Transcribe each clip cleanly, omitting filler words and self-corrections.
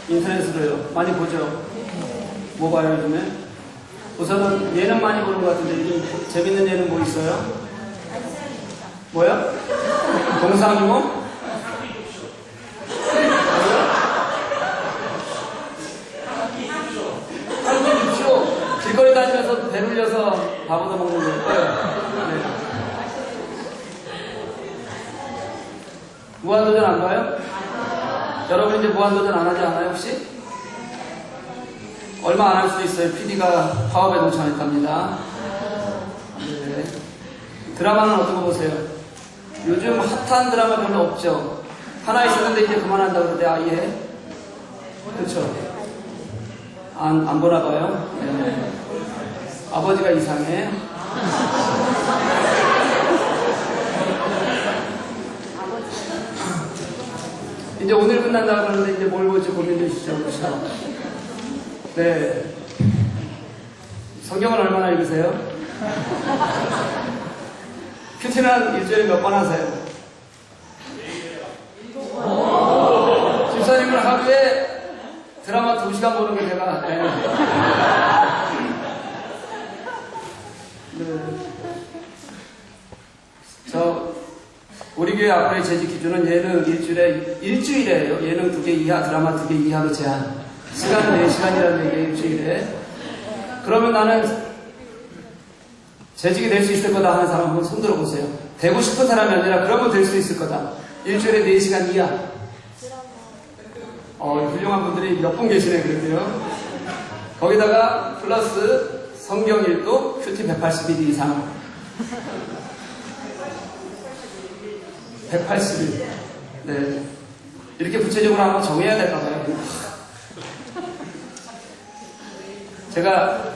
인터넷으로요. 많이 보죠? 뭐 봐요, 요즘에? 우선은 예능 많이 보는 것 같은데, 요즘 재밌는 예능 뭐 있어요? 뭐야? 동상이몽? 한국쇼 길거리 다니면서 배 눌려서 밥 얻어 먹는 거예요. 네. 무한도전 안 봐요? 여러분 이제 무한도전 안 하지 않아요 혹시? 얼마 안 할 수도 있어요. PD가 파업에 동참했답니다. 네. 드라마는 어떤 거 보세요? 요즘 핫한 드라마 별로 없죠? 하나 있었는데 이제 그만한다고 그러는데 아예? 그렇죠? 안 보나 봐요? 네. 아버지가 이상해. 이제 오늘 끝난다고 그러는데 이제 뭘 볼지 고민되시죠? 그렇죠? 네. 성경은 얼마나 읽으세요? 큐티는 일주일에 몇 번 하세요? 집사님은 하루에 드라마 2시간 보는 게 제가 네. 우리 교회 앞으로의 재직 기준은 예능 일주일에요. 예능 2개 이하, 드라마 2개 이하로 제한. 시간은 4시간이라는 얘기예요, 일주일에. 그러면 나는 재직이 될 수 있을 거다 하는 사람 한번 손 들어보세요. 되고 싶은 사람이 아니라 그러면 될 수 있을 거다. 일주일에 4시간 이하. 훌륭한 분들이 몇 분 계시네, 그런데요. 거기다가 플러스 성경 읽도 큐티 180일 이상. 180일. 네. 이렇게 구체적으로 한번 정해야 될까봐요. 제가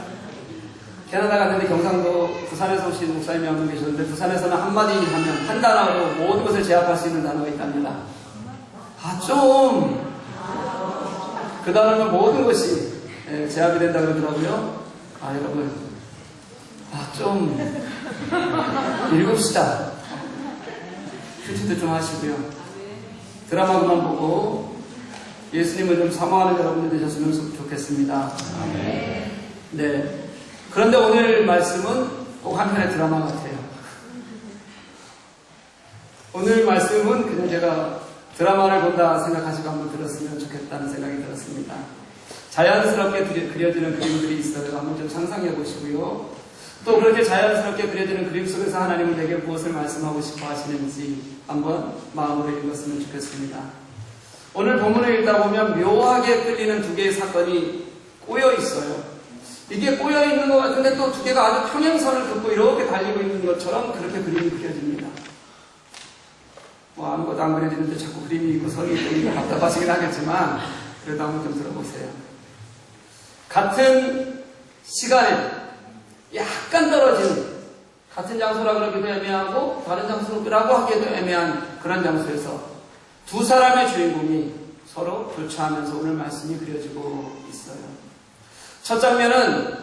캐나다 갔는데 경상도 부산에서 오신 목사님이 한 분 계셨는데 부산에서는 한마디 하면 한 단어로 모든 것을 제압할 수 있는 단어가 있답니다. 그 단어는 모든 것이 제압이 된다 그러더라고요. 여러분. 읽읍시다. 큐티도 좀 하시고요. 드라마 그만 보고 예수님을 좀 사모하는 여러분들 되셨으면 좋겠습니다. 네. 그런데 오늘 말씀은 꼭 한편의 드라마 같아요. 오늘 말씀은 그냥 제가 드라마를 본다 생각하시고 한번 들었으면 좋겠다는 생각이 들었습니다. 자연스럽게 그려지는 그림들이 있어요. 한번 좀 상상해 보시고요. 또 그렇게 자연스럽게 그려지는 그림 속에서 하나님은 내게 무엇을 말씀하고 싶어 하시는지 한번 마음으로 읽었으면 좋겠습니다. 오늘 본문을 읽다 보면 묘하게 끌리는 2개의 사건이 꼬여 있어요. 이게 꼬여 있는 것 같은데 또 2개가 아주 평행선을 긋고 이렇게 달리고 있는 것처럼 그렇게 그림이 그려집니다. 아무것도 안 그려지는데 자꾸 그림이 있고 선이 있고 답답하시긴 하겠지만 그래도 한번 좀 들어보세요. 같은 시간에 약간 떨어진 같은 장소라 그러기도 애매하고 다른 장소라고 하기도 애매한 그런 장소에서 2 사람의 주인공이 서로 교차하면서 오늘 말씀이 그려지고 있어요. 첫 장면은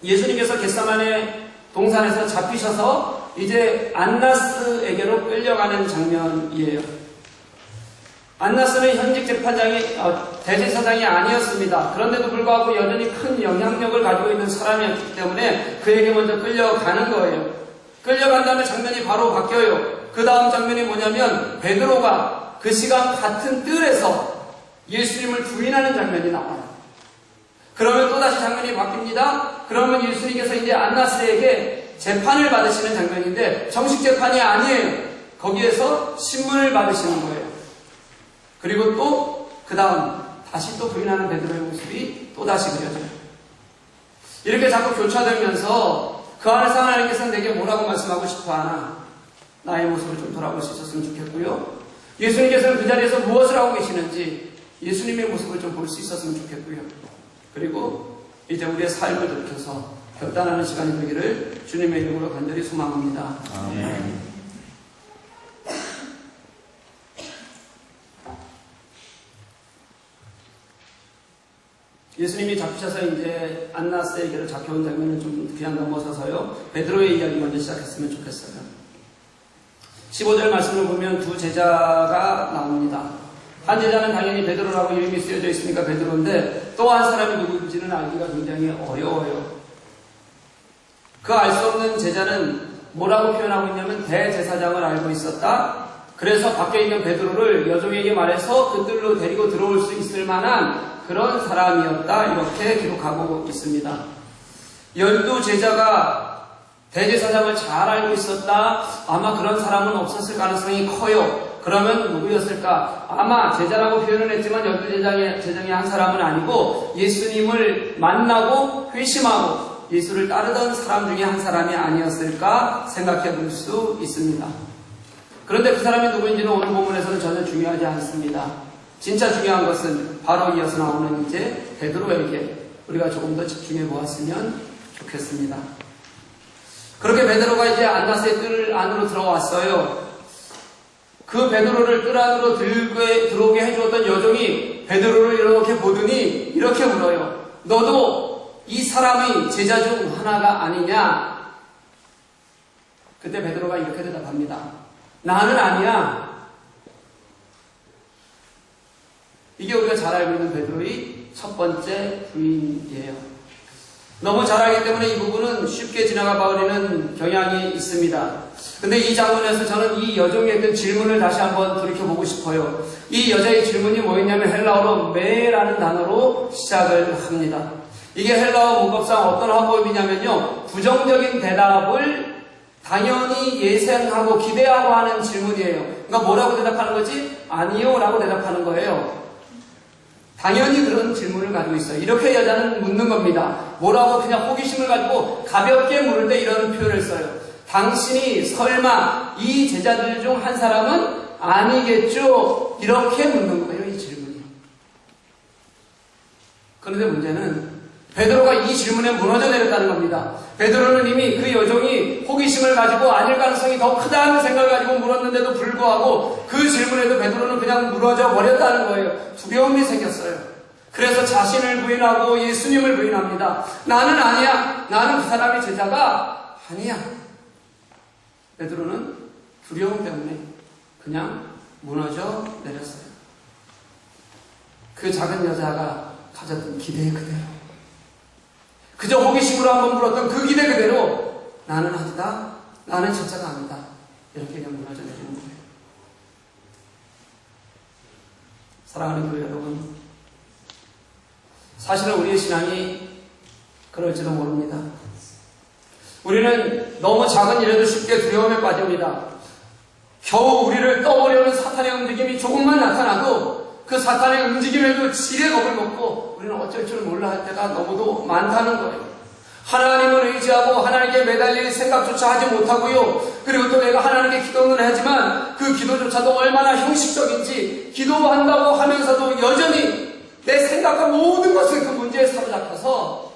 예수님께서 겟세마네 동산에서 잡히셔서 이제 안나스에게로 끌려가는 장면이에요. 안나스는 현직 재판장이 대제사장이 아니었습니다. 그런데도 불구하고 여전히 큰 영향력을 가지고 있는 사람이었기 때문에 그에게 먼저 끌려가는 거예요. 끌려간 다음에 장면이 바로 바뀌어요. 그 다음 장면이 뭐냐면 베드로가 그 시간 같은 뜰에서 예수님을 부인하는 장면이 나와요. 그러면 또다시 장면이 바뀝니다. 그러면 예수님께서 이제 안나스에게 재판을 받으시는 장면인데 정식 재판이 아니에요. 거기에서 신문을 받으시는 거예요. 그리고 또 그 다음 다시 또 부인하는 베드로의 모습이 또다시 그려져요. 이렇게 자꾸 교차되면서 그 안에서 하나님께서는 내게 뭐라고 말씀하고 싶어 하나 나의 모습을 좀 돌아볼 수 있었으면 좋겠고요. 예수님께서는 그 자리에서 무엇을 하고 계시는지 예수님의 모습을 좀 볼 수 있었으면 좋겠고요. 그리고 이제 우리의 삶을 돌이켜서 결단하는 시간이 되기를 주님의 이름으로 간절히 소망합니다. 아멘. 예수님이 잡히셔서 이제 안나스에게로 잡혀온 장면을 좀 그냥 넘어서서요. 베드로의 이야기 먼저 시작했으면 좋겠어요. 15절 말씀을 보면 2 제자가 나옵니다. 한 제자는 당연히 베드로라고 이름이 쓰여져 있으니까 베드로인데 또 한 사람이 누구인지는 알기가 굉장히 어려워요. 그 알 수 없는 제자는 뭐라고 표현하고 있냐면 대제사장을 알고 있었다. 그래서 밖에 있는 베드로를 여종에게 말해서 그들로 데리고 들어올 수 있을 만한 그런 사람이었다. 이렇게 기록하고 있습니다. 12제자가 대제사장을 잘 알고 있었다. 아마 그런 사람은 없었을 가능성이 커요. 그러면 누구였을까? 아마 제자라고 표현을 했지만 12제자의 한 사람은 아니고 예수님을 만나고 회심하고 예수를 따르던 사람 중에 한 사람이 아니었을까 생각해 볼 수 있습니다. 그런데 그 사람이 누구인지는 오늘 본문에서는 전혀 중요하지 않습니다. 진짜 중요한 것은 바로 이어서 나오는 이제 베드로에게 우리가 조금 더 집중해 보았으면 좋겠습니다. 그렇게 베드로가 이제 안나스의 뜰 안으로 들어왔어요. 그 베드로를 뜰 안으로 들어오게 해주었던 여종이 베드로를 이렇게 보더니 이렇게 물어요. 너도 이 사람의 제자 중 하나가 아니냐? 그때 베드로가 이렇게 대답합니다. 나는 아니야. 이게 우리가 잘 알고 있는 베드로의 첫 번째 부인이에요. 너무 잘 알기 때문에 이 부분은 쉽게 지나가 버리는 경향이 있습니다. 근데 이 장면에서 저는 이 여종에 했던 질문을 다시 한번 돌이켜보고 싶어요. 이 여자의 질문이 뭐였냐면 헬라어로 메라는 단어로 시작을 합니다. 이게 헬라어 문법상 어떤 화법이냐면요. 부정적인 대답을 당연히 예상하고 기대하고 하는 질문이에요. 그러니까 뭐라고 대답하는 거지? 아니요 라고 대답하는 거예요. 당연히 그런 질문을 가지고 있어요. 이렇게 여자는 묻는 겁니다. 뭐라고 그냥 호기심을 가지고 가볍게 물을 때 이런 표현을 써요. 당신이 설마 이 제자들 중 한 사람은 아니겠죠? 이렇게 묻는 거예요. 이 질문이. 그런데 문제는 베드로가 이 질문에 무너져 내렸다는 겁니다. 베드로는 이미 그 여종이 호기심을 가지고 아닐 가능성이 더 크다는 생각을 가지고 물었는데도 불구하고 그 질문에도 베드로는 그냥 무너져 버렸다는 거예요. 두려움이 생겼어요. 그래서 자신을 부인하고 예수님을 부인합니다. 나는 아니야. 나는 그 사람의 제자가 아니야. 베드로는 두려움 때문에 그냥 무너져 내렸어요. 그 작은 여자가 가졌던 기대 그대로, 그저 호기심으로 한번 물었던 그 기대 그대로 나는 아니다. 나는 제자가 아니다. 이렇게 그냥 무너져 내리는 거예요. 사랑하는 교회 여러분, 사실은 우리의 신앙이 그럴지도 모릅니다. 우리는 너무 작은 일에도 쉽게 두려움에 빠집니다. 겨우 우리를 떠보려는 사탄의 움직임이 조금만 나타나도 그 사탄의 움직임에도 지레 겁을 먹고 우리는 어쩔 줄 몰라 할 때가 너무도 많다는 거예요. 하나님을 의지하고 하나님께 매달릴 생각조차 하지 못하고요. 그리고 또 내가 하나님께 기도는 하지만 그 기도조차도 얼마나 형식적인지, 기도한다고 하면서도 여전히 내 생각과 모든 것을 그 문제에 사로잡혀서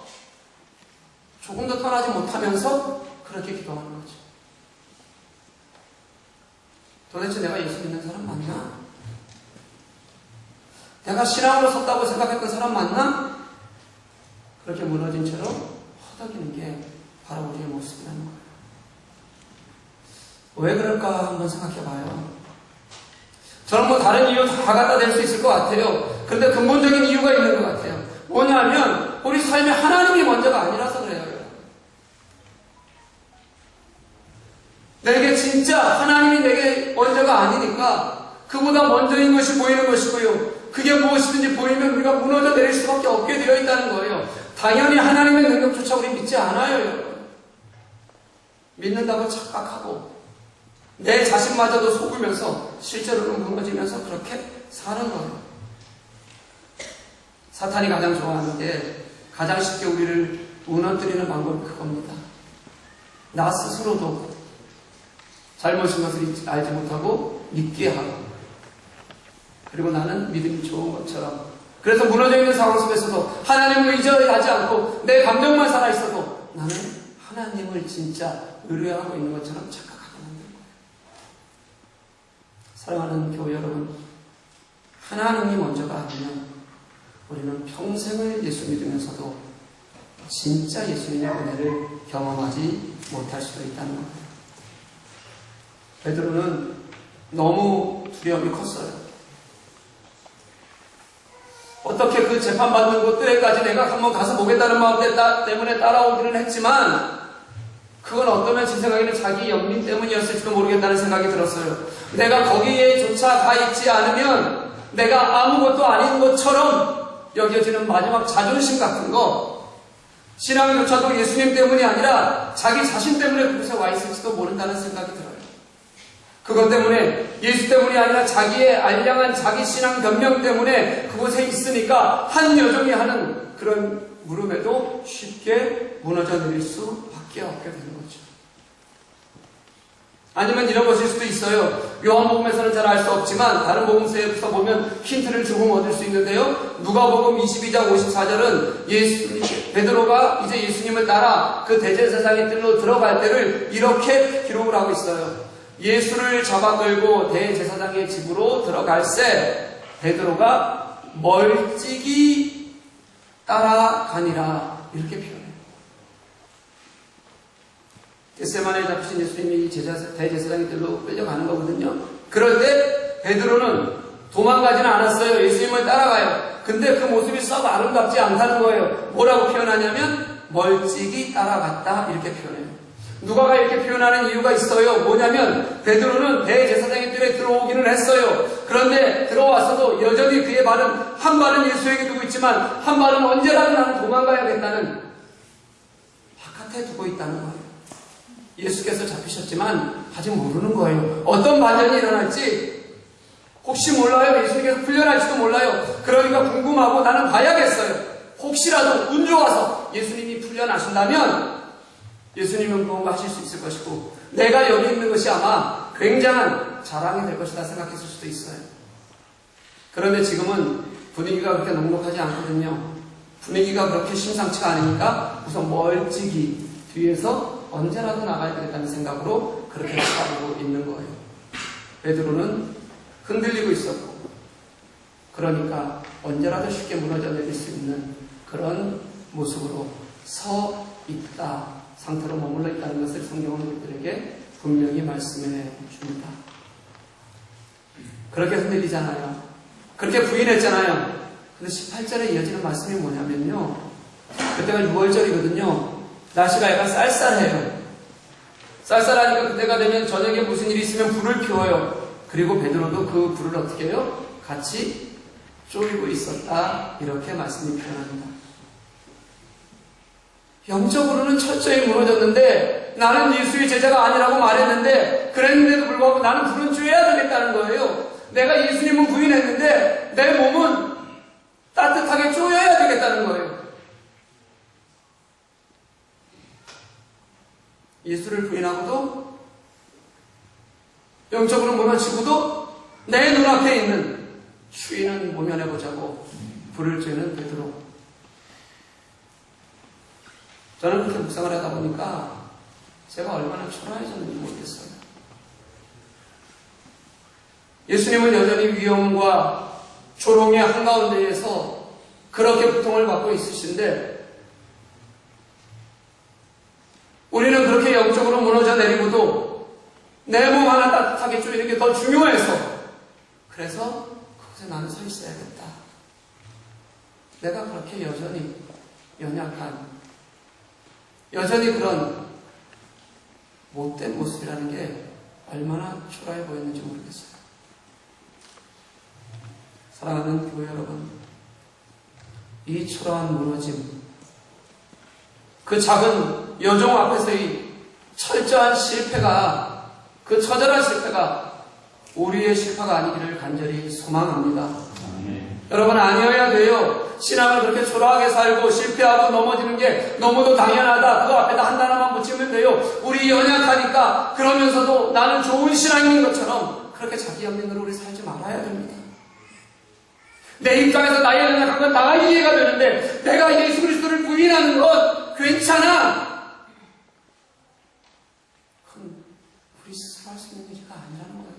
조금 더 떠나지 못하면서 그렇게 기도하는 거죠. 도대체 내가 예수 믿는 사람 맞나? 내가 신앙으로 섰다고 생각했던 사람 맞나? 그렇게 무너진 채로 허덕이는 게 바로 우리의 모습이라는 거예요. 왜 그럴까 한번 생각해 봐요. 저는 뭐 다른 이유 다 갖다 댈 수 있을 것 같아요. 그런데 근본적인 이유가 있는 것 같아요. 뭐냐면 우리 삶에 하나님이 먼저가 아니라서 그래요. 내게 진짜 하나님이 내게 먼저가 아니니까 그보다 먼저인 것이 보이는 것이고요. 그게 무엇이든지 보이면 우리가 무너져 내릴 수밖에 없게 되어 있다는 거예요. 당연히 하나님의 능력조차 우리 믿지 않아요. 여러분. 믿는다고 착각하고 내 자신마저도 속으면서 실제로는 무너지면서 그렇게 사는 거예요. 사탄이 가장 좋아하는 게 가장 쉽게 우리를 무너뜨리는 방법이 그겁니다. 나 스스로도 잘못인 것을 알지 못하고 믿게 하고, 그리고 나는 믿음이 좋은 것처럼, 그래서 무너져 있는 상황 속에서도 하나님을 의지하지 않고 내 감정만 살아있어도 나는 하나님을 진짜 의뢰하고 있는 것처럼 착각하게 만드는 거예요. 사랑하는 교회 여러분, 하나님이 먼저가 아니면 우리는 평생을 예수 믿으면서도 진짜 예수님의 은혜를 경험하지 못할 수도 있다는 거예요. 베드로는 너무 두려움이 컸어요. 어떻게 그 재판받는 곳들에까지 내가 한번 가서 보겠다는 마음 때문에 따라오기는 했지만 그건 어떠면 제 생각에는 자기 연민 때문이었을지도 모르겠다는 생각이 들었어요. 내가 거기에조차 가 있지 않으면 내가 아무것도 아닌 것처럼 여겨지는 마지막 자존심 같은 거, 신앙조차도 예수님 때문이 아니라 자기 자신 때문에 그곳에 와 있을지도 모른다는 생각이 들어요. 그것 때문에 예수 때문이 아니라 자기의 알량한 자기 신앙 변명 때문에 그곳에 있으니까 한 여종이 하는 그런 물음에도 쉽게 무너져 내릴 수밖에 없게 되는 거죠. 아니면 이런 것일 수도 있어요. 요한복음에서는 잘 알 수 없지만 다른 복음서에서 보면 힌트를 조금 얻을 수 있는데요. 누가복음 22장 54절은 베드로가 이제 예수님을 따라 그 대제사장의 뜰로 들어갈 때를 이렇게 기록을 하고 있어요. 예수를 잡아 끌고 대제사장의 집으로 들어갈새 베드로가 멀찍이 따라가니라, 이렇게 표현해요. 겟세마네에 잡히신 예수님이 대제사장의 뜰로 끌려가는 거거든요. 그럴 때 베드로는 도망가지는 않았어요. 예수님을 따라가요. 근데 그 모습이 썩 아름답지 않다는 거예요. 뭐라고 표현하냐면 멀찍이 따라갔다, 이렇게 표현해요. 누가가 이렇게 표현하는 이유가 있어요. 뭐냐면 베드로는 대제사장의 뜰에 들어오기는 했어요. 그런데 들어왔어도 여전히 그의 발은 한 발은 예수에게 두고 있지만 한 발은 언제라도 나는 도망가야겠다는 바깥에 두고 있다는 거예요. 예수께서 잡히셨지만 아직 모르는 거예요. 어떤 반전이 일어날지 혹시 몰라요. 예수님께서 풀려날지도 몰라요. 그러니까 궁금하고 나는 봐야겠어요. 혹시라도 운 좋아서 예수님이 풀려나신다면 예수님은 무언가 하실 수 있을 것이고 내가 여기 있는 것이 아마 굉장한 자랑이 될 것이다 생각했을 수도 있어요. 그런데 지금은 분위기가 그렇게 녹록하지 않거든요. 분위기가 그렇게 심상치가 않으니까 우선 멀찍이 뒤에서 언제라도 나가야 되겠다는 생각으로 그렇게 바라보고 있는 거예요. 베드로는 흔들리고 있었고 그러니까 언제라도 쉽게 무너져 내릴 수 있는 그런 모습으로 서 있다, 상태로 머물러 있다는 것을 성경은 우리들에게 분명히 말씀해 줍니다. 그렇게 흔들리잖아요. 그렇게 부인했잖아요. 근데 18절에 이어지는 말씀이 뭐냐면요. 그때가 6월절이거든요. 날씨가 약간 쌀쌀해요. 쌀쌀하니까 그때가 되면 저녁에 무슨 일이 있으면 불을 피워요. 그리고 베드로도 그 불을 어떻게 해요? 같이 쪼이고 있었다. 이렇게 말씀이 표현합니다. 영적으로는 철저히 무너졌는데 나는 예수의 제자가 아니라고 말했는데 그랬는데도 불구하고 나는 불은 쬐야 되겠다는 거예요. 내가 예수님은 부인했는데 내 몸은 따뜻하게 쪼여야 되겠다는 거예요. 예수를 부인하고도 영적으로 무너지고도 내 눈앞에 있는 주인은 모면해보자고 불을 쬐는 베드로. 저는 그렇게 묵상을 하다 보니까 제가 얼마나 초라해졌는지 모르겠어요. 예수님은 여전히 위험과 조롱의 한가운데에서 그렇게 고통을 받고 있으신데 우리는 그렇게 영적으로 무너져 내리고도 내 몸 하나 따뜻하게 쪼이는 게 더 중요해서 그래서 그곳에 나는 서 있어야겠다. 내가 그렇게 여전히 연약한 여전히 그런 못된 모습이라는 게 얼마나 초라해 보였는지 모르겠어요. 사랑하는 교회 여러분, 이 초라한 무너짐, 그 작은 여종 앞에서의 철저한 실패가, 그 처절한 실패가 우리의 실패가 아니기를 간절히 소망합니다. 여러분, 아니어야 돼요. 신앙을 그렇게 초라하게 살고 실패하고 넘어지는 게 너무도 당연하다. 그 앞에다 한 단어만 붙이면 돼요. 우리 연약하니까 그러면서도 나는 좋은 신앙인인 것처럼 그렇게 자기 연민으로 우리 살지 말아야 됩니다. 내 입장에서 나의 연약한 건 다 이해가 되는데 내가 예수 그리스도를 부인하는 건 괜찮아. 그건 우리 스스로 할 수 있는 일이 아니라는 거예요.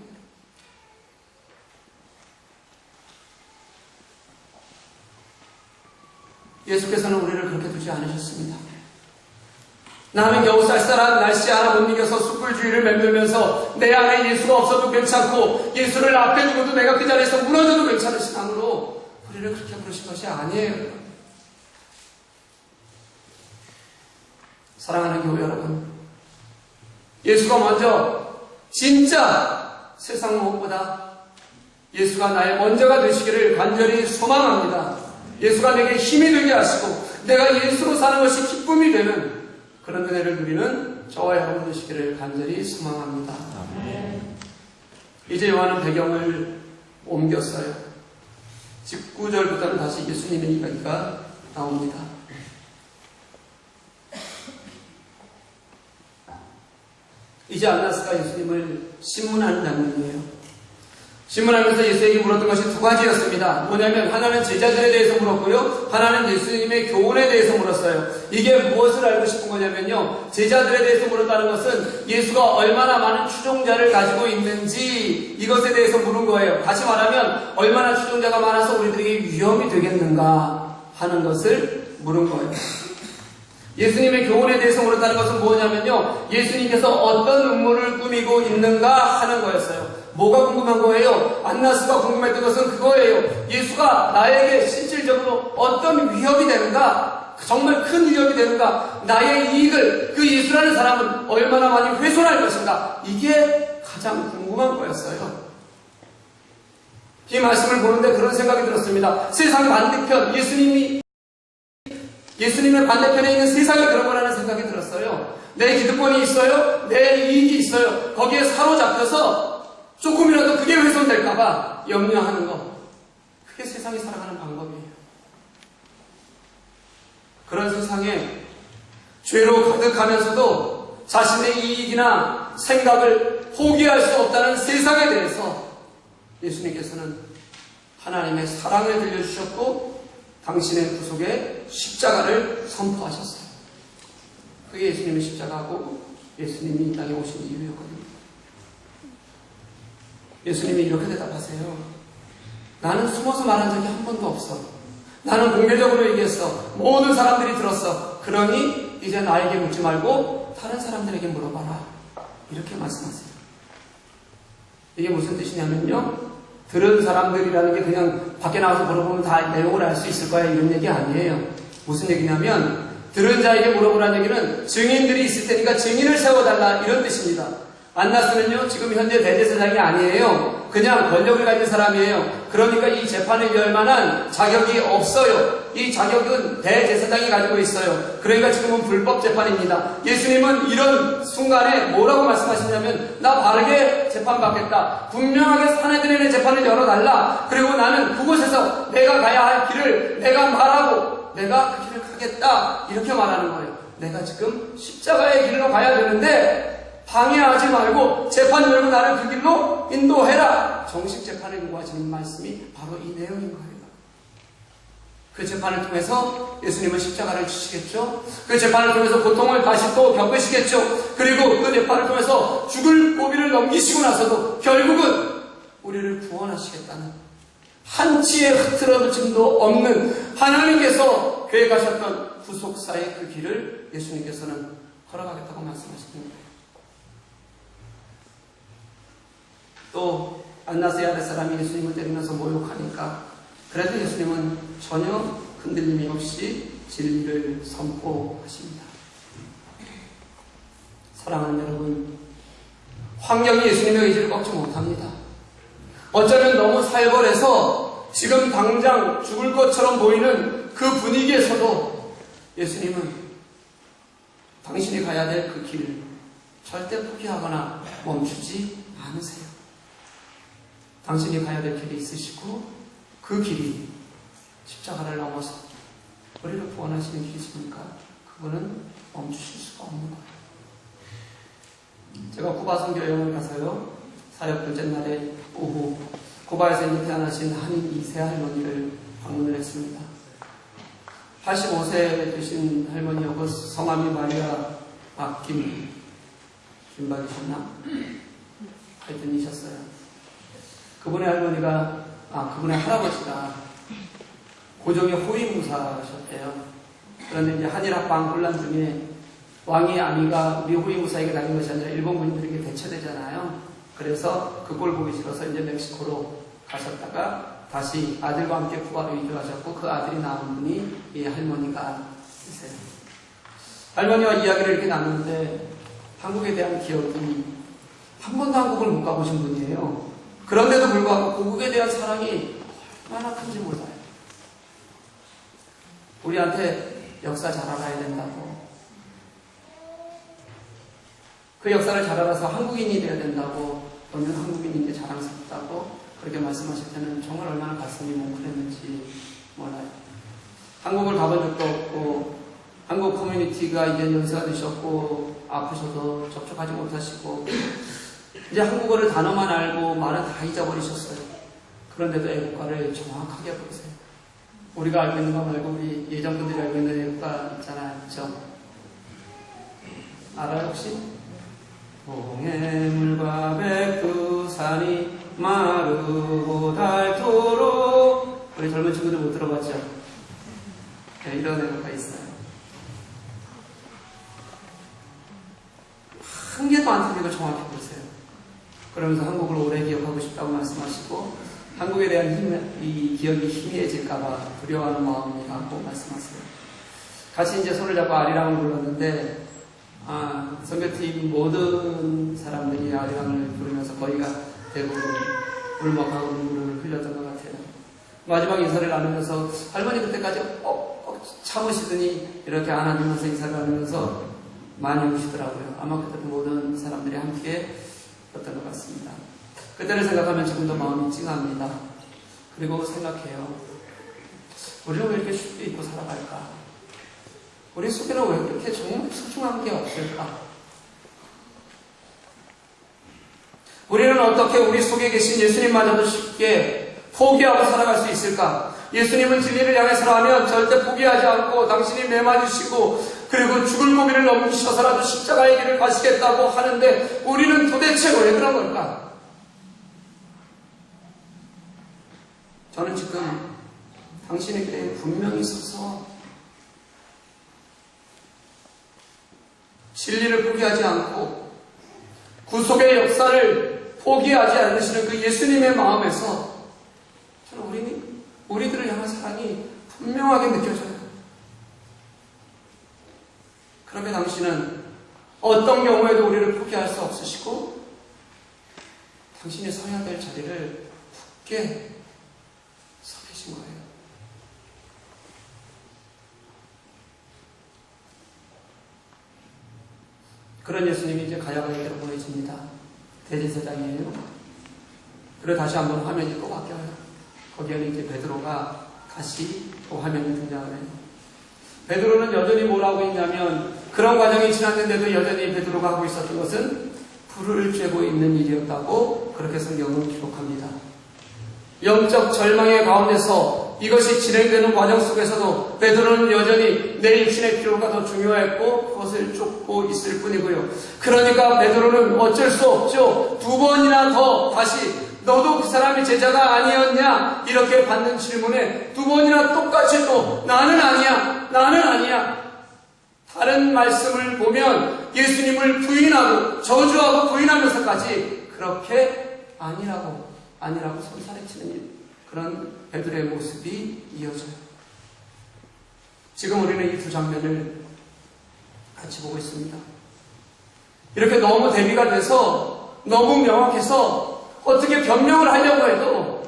예수께서는 우리를 그렇게 두지 않으셨습니다. 나는 겨우 쌀쌀한 날씨 하나 못 이겨서 숯불주의를 맴돌면서 내 안에 예수가 없어도 괜찮고 예수를 앞에 두고도 내가 그 자리에서 무너져도 괜찮은 신앙으로 우리를 그렇게 부르신 것이 아니에요. 사랑하는 교회 여러분, 예수가 먼저 진짜 세상 무엇보다 예수가 나의 먼저가 되시기를 간절히 소망합니다. 예수가 내게 힘이 되게 하시고 내가 예수로 사는 것이 기쁨이 되는 그런 은혜를 누리는 저와 여러분 되시기를 간절히 소망합니다. 이제 요한은 배경을 옮겼어요. 19절부터는 다시 예수님의 이야기가 나옵니다. 이제 안나스가 예수님을 신문하는 장면이에요. 신문하면서 예수에게 물었던 것이 두 가지였습니다. 뭐냐면 하나는 제자들에 대해서 물었고요. 하나는 예수님의 교훈에 대해서 물었어요. 이게 무엇을 알고 싶은 거냐면요. 제자들에 대해서 물었다는 것은 예수가 얼마나 많은 추종자를 가지고 있는지 이것에 대해서 물은 거예요. 다시 말하면 얼마나 추종자가 많아서 우리들에게 위험이 되겠는가 하는 것을 물은 거예요. 예수님의 교훈에 대해서 물었다는 것은 뭐냐면요. 예수님께서 어떤 음모를 꾸미고 있는가 하는 거였어요. 뭐가 궁금한 거예요? 안나스가 궁금했던 것은 그거예요. 예수가 나에게 실질적으로 어떤 위협이 되는가? 정말 큰 위협이 되는가? 나의 이익을 그 예수라는 사람은 얼마나 많이 훼손할 것인가? 이게 가장 궁금한 거였어요. 이 말씀을 보는데 그런 생각이 들었습니다. 세상 반대편, 예수님의 반대편에 있는 세상이 그런 거라는 생각이 들었어요. 내 기득권이 있어요. 내 이익이 있어요. 거기에 사로잡혀서 조금이라도 그게 훼손될까봐 염려하는 거. 그게 세상이 살아가는 방법이에요. 그런 세상에 죄로 가득하면서도 자신의 이익이나 생각을 포기할 수 없다는 세상에 대해서 예수님께서는 하나님의 사랑을 들려주셨고 당신의 구속에 십자가를 선포하셨어요. 그게 예수님의 십자가고 예수님이 이 땅에 오신 이유였거든요. 예수님이 이렇게 대답하세요. 나는 숨어서 말한 적이 한 번도 없어. 나는 공개적으로 얘기했어. 모든 사람들이 들었어. 그러니 이제 나에게 묻지 말고 다른 사람들에게 물어봐라. 이렇게 말씀하세요. 이게 무슨 뜻이냐면요. 들은 사람들이라는 게 그냥 밖에 나와서 물어보면 다 내용을 알 수 있을 거야 이런 얘기 아니에요. 무슨 얘기냐면 들은 자에게 물어보라는 얘기는 증인들이 있을 테니까 증인을 세워달라 이런 뜻입니다. 안나스는요 지금 현재 대제사장이 아니에요. 그냥 권력을 가진 사람이에요. 그러니까 이 재판을 열 만한 자격이 없어요. 이 자격은 대제사장이 가지고 있어요. 그러니까 지금은 불법 재판입니다. 예수님은 이런 순간에 뭐라고 말씀하시냐면 나 바르게 재판받겠다. 분명하게 사내들의 재판을 열어달라. 그리고 나는 그곳에서 내가 가야 할 길을 내가 말하고 내가 그 길을 가겠다. 이렇게 말하는 거예요. 내가 지금 십자가의 길로 가야 되는데 방해하지 말고 재판 열고 나를 그 길로 인도해라. 정식 재판을 요구하시는 말씀이 바로 이 내용인 거예요. 그 재판을 통해서 예수님은 십자가를 지시겠죠. 그 재판을 통해서 고통을 다시 또 겪으시겠죠. 그리고 그 재판을 통해서 죽을 고비를 넘기시고 나서도 결국은 우리를 구원하시겠다는 한치의 흐트러짐도 없는 하나님께서 계획하셨던 구속사의 그 길을 예수님께서는 걸어가겠다고 말씀하셨습니다. 또 안나스의 아랫사람이 예수님을 때리면서 모욕하니까 그래도 예수님은 전혀 흔들림이 없이 진리를 선포하십니다. 사랑하는 여러분, 환경이 예수님의 의지를 꺾지 못합니다. 어쩌면 너무 살벌해서 지금 당장 죽을 것처럼 보이는 그 분위기에서도 예수님은 당신이 가야 될 그 길을 절대 포기하거나 멈추지 않으세요. 당신이 가야 될 길이 있으시고 그 길이 십자가를 넘어서 우리를 구원하시는 길이십니까? 그거는 멈추실 수가 없는 거예요. 제가 쿠바 선교 여행을 가서요. 사역 둘째 날에 오후 쿠바에서 이제 태어나신 한인 2세 할머니를 방문을 했습니다. 85세 되신 할머니하고 성함이 마리아 김박이셨나? 하여튼 이셨어요. 그분의 할머니가, 그분의 할아버지가 고종의 호위무사셨대요. 그런데 이제 한일합방 혼란 중에 왕의 아미가 우리 호위무사에게 다닌 것이 아니라 일본 군인들에게 대처되잖아요. 그래서 그 꼴 보기 싫어서 이제 멕시코로 가셨다가 다시 아들과 함께 구하로 이주하셨고 그 아들이 낳은 분이 이 할머니가 되세요. 할머니와 이야기를 이렇게 나누는데 한국에 대한 기억이 한 번도 한국을 못 가보신 분이에요. 그런데도 불구하고 고국에 대한 사랑이 얼마나 큰지 몰라요. 우리한테 역사 잘 알아야 된다고, 그 역사를 잘 알아서 한국인이 되어야 된다고, 너는 한국인인데 자랑스럽다고 그렇게 말씀하실 때는 정말 얼마나 가슴이 뭉클했는지 몰라요. 한국을 가본 적도 없고 한국 커뮤니티가 이제 연세가 드셨고 아프셔서 접촉하지 못하시고 이제 한국어를 단어만 알고 말은 다 잊어버리셨어요. 그런데도 애국가를 정확하게 보세요. 우리가 알고 있는 거 말고 우리 예전분들이 알고 있는 애국가 있잖아요. 그렇죠? 알아요 혹시? 홍해물과 백두산이 마르고 닳도록. 우리 젊은 친구들 못 들어봤죠? 네, 이런 애국가 있어요. 한 개도 안 틀리고 정확히 보세요. 그러면서 한국을 오래 기억하고 싶다고 말씀하시고 한국에 대한 이 기억이 희미해질까봐 두려워하는 마음이라고 말씀하세요. 같이 이제 손을 잡고 아리랑을 불렀는데 선교팀 모든 사람들이 아리랑을 부르면서 거리가 대부분 울먹하고 눈물을 흘렸던 것 같아요. 마지막 인사를 나누면서 할머니 그때까지 참으시더니 이렇게 안아주면서 인사를 나누면서 많이 우시더라고요. 아마 그때도 모든 사람들이 함께 했던 것 같습니다. 그때를 생각하면 지금도 마음이 찡합니다. 그리고 생각해요. 우리는 왜 이렇게 쉽게 잊고 살아갈까? 우리 속에는 왜 그렇게 정말 소중한 게 없을까? 우리는 어떻게 우리 속에 계신 예수님마저도 쉽게 포기하고 살아갈 수 있을까? 예수님은 진리를 향해서라면 절대 포기하지 않고 당신이 매맞으시고 그리고 죽을 고비를 넘기셔서라도 십자가의 길을 가시겠다고 하는데 우리는 도대체 왜 그런 걸까? 저는 지금 당신의 길에 분명히 서서 진리를 포기하지 않고 구속의 역사를 포기하지 않으시는 그 예수님의 마음에서 저는 우리들을 향한 사랑이 분명하게 느껴져요. 그러면 당신은 어떤 경우에도 우리를 포기할 수 없으시고 당신이 서야 될 자리를 굳게 서 계신 거예요. 그런 예수님이 이제 가야바에게로 보내집니다. 대제사장이에요. 그리고 다시 한번 화면이 또 바뀌어요. 거기에는 이제 베드로가 다시 또 화면에 등장을 해요. 베드로는 여전히 뭘 하고 있냐면 그런 과정이 지났는데도 여전히 베드로가 하고 있었던 것은 불을 쬐고 있는 일이었다고 그렇게 성경은 기록합니다. 영적 절망의 가운데서 이것이 진행되는 과정 속에서도 베드로는 여전히 내 육신의 필요가 더 중요했고 그것을 쫓고 있을 뿐이고요. 그러니까 베드로는 어쩔 수 없죠. 2번이나 더 다시 너도 그 사람의 제자가 아니었냐? 이렇게 받는 질문에 2번이나 똑같이 또 나는 아니야. 나는 아니야. 다른 말씀을 보면 예수님을 부인하고 저주하고 부인하면서까지 그렇게 아니라고 손살해치는 그런 베드로의 모습이 이어져요. 지금 우리는 이 두 장면을 같이 보고 있습니다. 이렇게 너무 대비가 돼서 너무 명확해서 어떻게 변명을 하려고 해도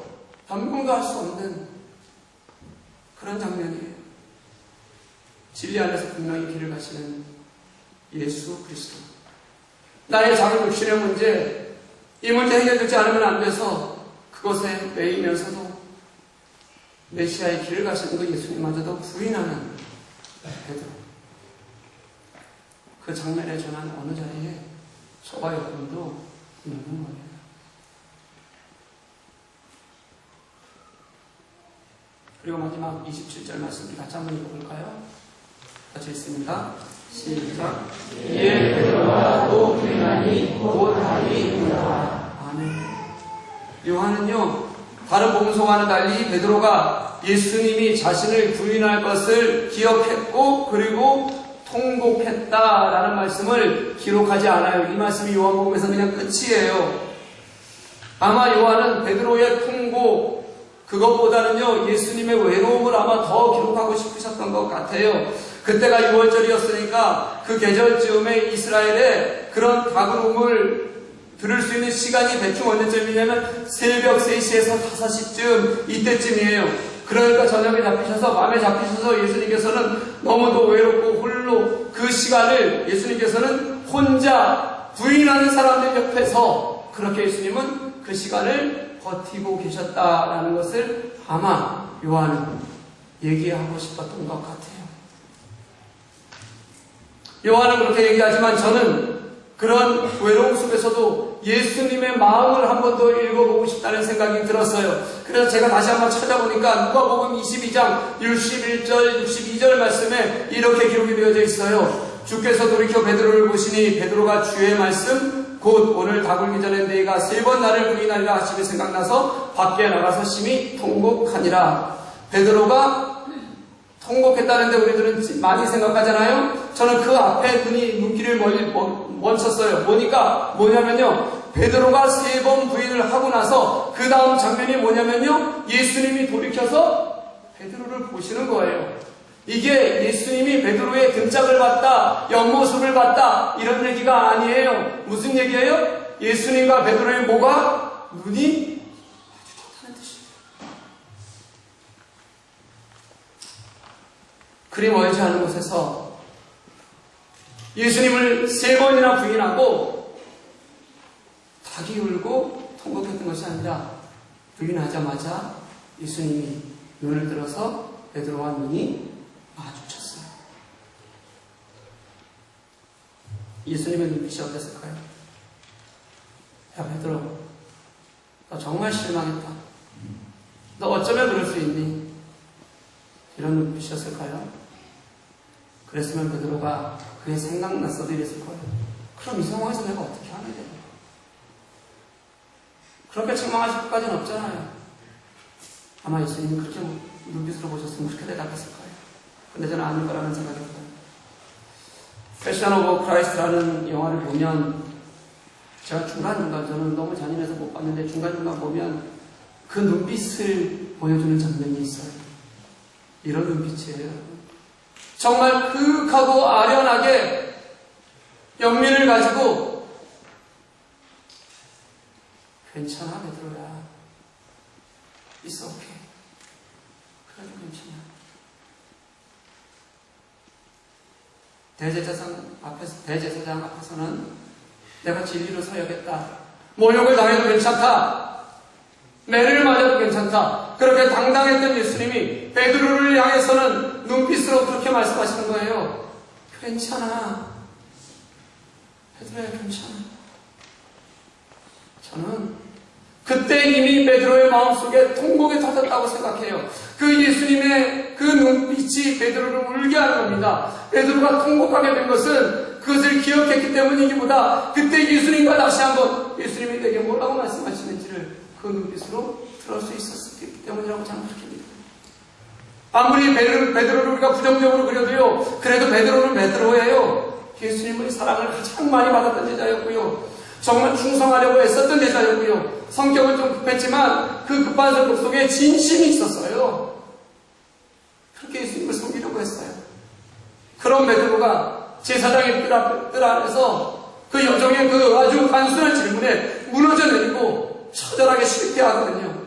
변명도 할 수 없는 그런 장면이에요. 진리 안에서 분명히 길을 가시는 예수 그리스도. 나의 작은 육신의 문제, 이 문제 해결되지 않으면 안 돼서 그것에 매이면서도 메시아의 길을 가시는 그 예수님마저도 부인하는 베드로. 그 장면에 전한 어느 자리에 저와 여러분도 있는 거예요. 그리고 마지막 27절 말씀 같이 한번 읽어볼까요? 같이 읽습니다. 시작. 이에 베드로가 또 부인하니 곧 다리이니라. 아멘. 요한은요, 다른 복음서와는 달리 베드로가 예수님이 자신을 부인할 것을 기억했고 그리고 통곡했다라는 말씀을 기록하지 않아요. 이 말씀이 요한복음에서 그냥 끝이에요. 아마 요한은 베드로의 통곡, 그것보다는요, 예수님의 외로움을 아마 더 기록하고 싶으셨던 것 같아요. 그때가 6월절이었으니까 그 계절쯤에 이스라엘에 그런 다그rum을 들을 수 있는 시간이 대충 언제쯤이냐면 새벽 3시에서 5시쯤 이때쯤이에요. 그러니까 저녁에 잡히셔서 밤에 잡히셔서 예수님께서는 너무도 외롭고 홀로 그 시간을 예수님께서는 혼자 부인하는 사람들 옆에서 그렇게 예수님은 그 시간을 버티고 계셨다라는 것을 아마 요한은 얘기하고 싶었던 것 같아요. 요한은 그렇게 얘기하지만 저는 그런 외로움 속에서도 예수님의 마음을 한 번 더 읽어보고 싶다는 생각이 들었어요. 그래서 제가 다시 한번 찾아보니까 누가복음 22장 61절, 62절 말씀에 이렇게 기록이 되어져 있어요. 주께서 돌이켜 베드로를 보시니 베드로가 주의 말씀 곧 오늘 다굴기 전에 네가 3번 나를 부인하리라 하심이 생각나서 밖에 나가서 심히 통곡하니라. 베드로가 통곡했다는데 우리들은 많이 생각하잖아요. 저는 그 앞에 눈길을 멈췄어요. 뭐냐면요, 베드로가 3번 부인을 하고 나서 그 다음 장면이 뭐냐면요, 예수님이 돌이켜서 베드로를 보시는 거예요. 이게 예수님이 베드로의 등짝을 봤다, 옆모습을 봤다, 이런 얘기가 아니에요. 무슨 얘기예요? 예수님과 베드로의 뭐가? 눈이 마주쳤다는 뜻이에요. 그리 멀지 않은 곳에서 예수님을 3번이나 부인하고 닭이 울고 통곡했던 것이 아니라 부인하자마자 예수님이 눈을 들어서 베드로와 눈이 마주쳤어요. 예수님의 눈빛이 어땠을까요? 야 베드로, 너 정말 실망했다. 너 어쩌면 그럴 수 있니? 이런 눈빛이었을까요? 그랬으면 베드로가 그게 생각났어도 이랬을 거예요. 그럼 이 상황에서 내가 어떻게 하면 돼? 그렇게 책망하실 것까지는 없잖아요. 아마 예수님이 그렇게 눈빛으로 보셨으면 그렇게 대답했을 거예요. 근데 저는 아닐 거라는 생각이 들어요. 패션 오브 크라이스트라는 영화를 보면 제가 중간중간, 저는 너무 잔인해서 못 봤는데 중간중간 보면 그 눈빛을 보여주는 장면이 있어요. 이런 눈빛이에요. 정말 그윽하고 아련하게 영민을 가지고 괜찮아 베드로야, It's okay. 그래도 괜찮아. 대제사장 앞에서는 내가 진리로 서야겠다. 모욕을 당해도 괜찮다. 매를 맞아도 괜찮다. 그렇게 당당했던 예수님이 베드로를 향해서는 눈빛으로 그렇게 말씀하시는 거예요. 괜찮아. 베드로야, 괜찮아. 저는 그때 이미 베드로의 마음속에 통곡이 터졌다고 생각해요. 그 예수님의 그 눈빛이 베드로를 울게 하는 겁니다. 베드로가 통곡하게 된 것은 그것을 기억했기 때문이기보다 그때 예수님과 다시 한번 예수님이 내게 뭐라고 말씀하시는지를 그 눈빛으로 들을 수 있었기 때문이라고 저는 그렇게 믿어요. 아무리 베드로를 우리가 부정적으로 그려도요, 그래도 베드로는 베드로예요. 예수님의 사랑을 가장 많이 받았던 제자였고요. 정말 충성하려고 애썼던 제자였고요. 성격은 좀 급했지만 그 급한 성격 속에 진심이 있었어요. 그렇게 예수님을 섬기려고 했어요. 그런 베드로가 제사장의 뜰 안에서 그 여종의 그 아주 단순한 질문에 무너져 내리고 처절하게 실패하거든요.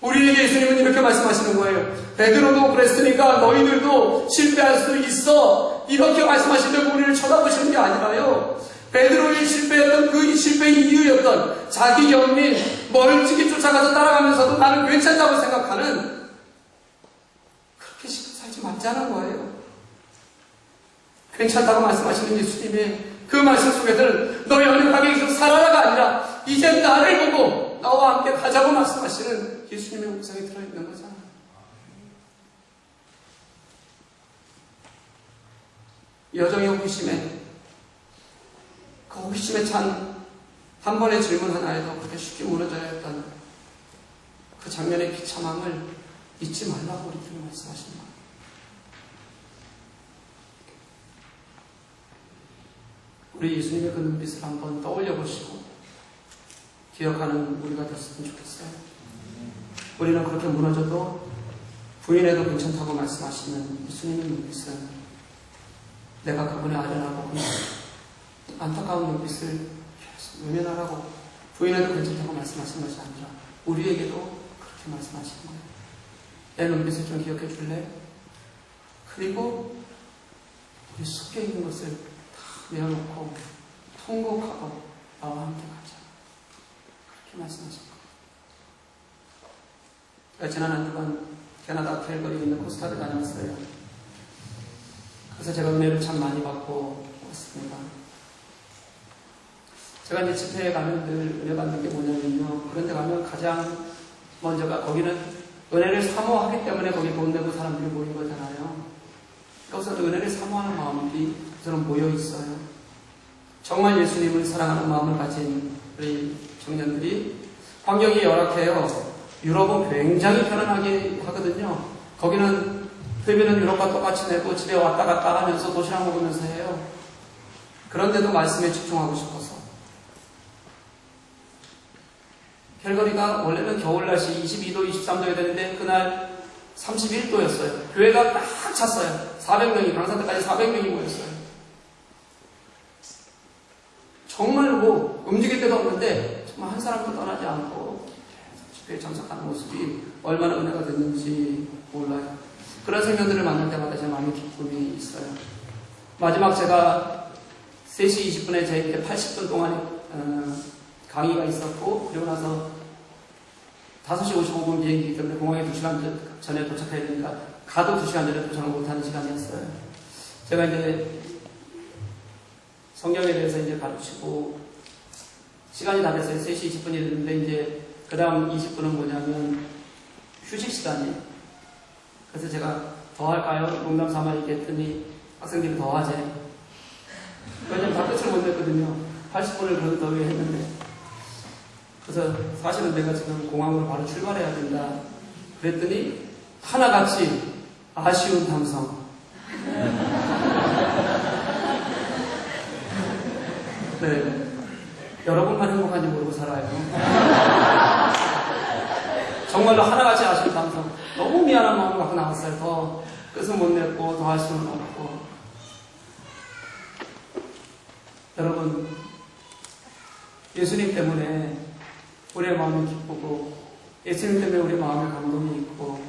우리에게 예수님은 이렇게 말씀하시는 거예요. 베드로도 그랬으니까 너희들도 실패할 수 있어. 이렇게 말씀하시려고 우리를 쳐다보시는 게 아니라요. 베드로의 실패였던 그 실패의 이유였던 자기 영민, 멀찍이 쫓아가서 따라가면서도 나는 괜찮다고 생각하는, 그렇게 살지 말자는 거예요. 괜찮다고 말씀하시는 예수님의 그 말씀 속에서는 너 연약하게 계속 살아라가 아니라 이제 나를 보고 나와 함께 가자고 말씀하시는 예수님의 음성이 들어있는 거잖아요. 여정의 호기심에, 그 호기심에 찬 한 번의 질문 하나에도 그렇게 쉽게 무너져야 했던 그 장면의 비참함을 잊지 말라고 우리들이 말씀하시는 거예요. 우리 예수님의 그 눈빛을 한번 떠올려 보시고 기억하는 우리가 됐으면 좋겠어요. 우리는 그렇게 무너져도 부인해도 괜찮다고 말씀하시는 예수님의 눈빛은 내가 그분의 아련하고 그냥 안타까운 눈빛을 계속 외면하라고 부인해도 괜찮다고 말씀하시는 것이 아니라 우리에게도 그렇게 말씀하시는 거예요. 내 눈빛을 좀 기억해 줄래? 그리고 우리 속에 있는 것을 다 내어놓고 통곡하고 나와 함께 가자. 그렇게 말씀하신 거예요. 지난 한 주간 캐나다 캘거리에 있는 코스타를 다녀왔어요. 그래서 제가 은혜를 참 많이 받고 왔습니다. 제가 이제 집회에 가면 늘 은혜 받는 게 뭐냐면요. 그런 데 가면 가장 먼저가 거기는 은혜를 사모하기 때문에 거기 돈 내고 사람들이 모인 거잖아요. 여기서도 은혜를 사모하는 마음이 저는 모여 있어요. 정말 예수님을 사랑하는 마음을 가진 우리 청년들이 환경이 열악해요. 유럽은 굉장히 편안하게 하거든요. 거기는 회비는 유럽과 똑같이 내고 집에 왔다 갔다 하면서 도시락 먹으면서 해요. 그런데도 말씀에 집중하고 싶어서. 캘거리가 원래는 겨울 날씨 22도, 23도여야 되는데 그날 31도였어요. 교회가 딱 찼어요. 400명이, 강사들까지 400명이 모였어요. 정말 뭐 움직일 데도 없는데 정말 한 사람도 떠나지 않고 집회에 참석하는 모습이 얼마나 은혜가 됐는지 몰라요. 그런 생명들을 만날 때마다 제 마음에 기쁨이 있어요. 마지막 제가 3시 20분에 저에게 80분 동안에 강의가 있었고 그리고 나서 5시 55분 비행기이기 때문에 공항에 2시간 전에 도착해야 되니까 가도 2시간 전에 도착을 못하는 시간이었어요. 제가 이제 성경에 대해서 이제 가르치고 시간이 다 됐어요. 3시 20분이 됐는데 이제 그 다음 20분은 뭐냐면 휴식 시간이에요. 그래서 제가 더 할까요? 농담 삼아 얘기했더니 학생들이 더 하재. 왜냐면 다 끝을 못 냈거든요. 80분을 더 했는데. 그래서 사실은 내가 지금 공항으로 바로 출발해야 된다. 그랬더니 하나같이 아쉬운 감성. 네. 여러분만 행복한지 모르고 살아요. 정말로 하나같이 아쉬운 감성. 너무 미안한 마음을 갖고 나왔어요. 더 끝은 못 냈고 더 아쉬움은 없고. 여러분, 예수님 때문에 우리의 마음이 기쁘고 예수님 때문에 우리 마음에 감동이 있고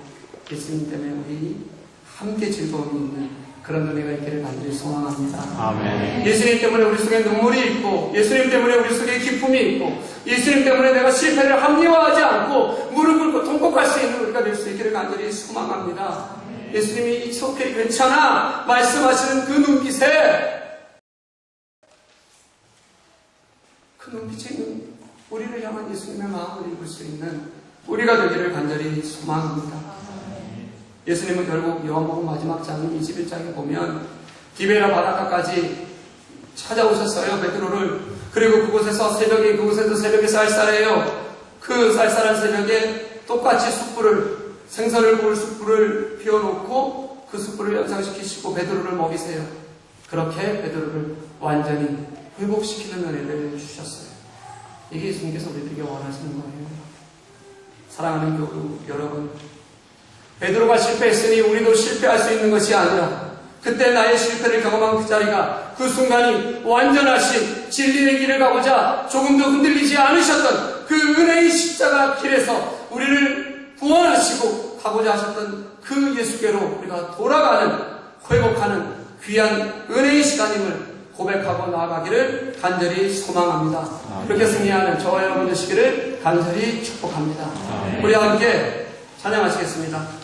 예수님 때문에 우리 함께 즐거움이 있는 그런 은혜가 있기를 간절히 소망합니다. 아멘. 예수님 때문에 우리 속에 눈물이 있고 예수님 때문에 우리 속에 기쁨이 있고 예수님 때문에 내가 실패를 합리화하지 않고 무릎 꿇고 통곡할 수 있는 우리가 될 수 있기를 간절히 소망합니다. 예수님이 It's okay, 괜찮아 말씀하시는 그 눈빛에 그 눈빛에 있는 우리를 향한 예수님의 마음을 읽을 수 있는 우리가 되기를 간절히 소망합니다. 예수님은 결국 요한복음 마지막 장인 21장에 보면 디베라 바닷가까지 찾아오셨어요. 베드로를. 그리고 그곳에서 새벽에 쌀쌀해요. 그 쌀쌀한 새벽에 똑같이 숯불을 생선을 구울 숯불을 피워놓고 그 숯불을 연상시키시고 베드로를 먹이세요. 그렇게 베드로를 완전히 회복시키는 은혜를 주셨어요. 이게 예수님께서 우리에게 원하시는 거예요. 사랑하는 교우 여러분, 베드로가 실패했으니 우리도 실패할 수 있는 것이 아니라 그때 나의 실패를 경험한 그 자리가 그 순간이 완전하신 진리의 길을 가고자 조금도 흔들리지 않으셨던 그 은혜의 십자가 길에서 우리를 구원하시고 가고자 하셨던 그 예수께로 우리가 돌아가는 회복하는 귀한 은혜의 시간임을 고백하고 나아가기를 간절히 소망합니다. 그렇게 승리하는 저와 여러분 되시기를 간절히 축복합니다. 우리 함께 찬양하시겠습니다.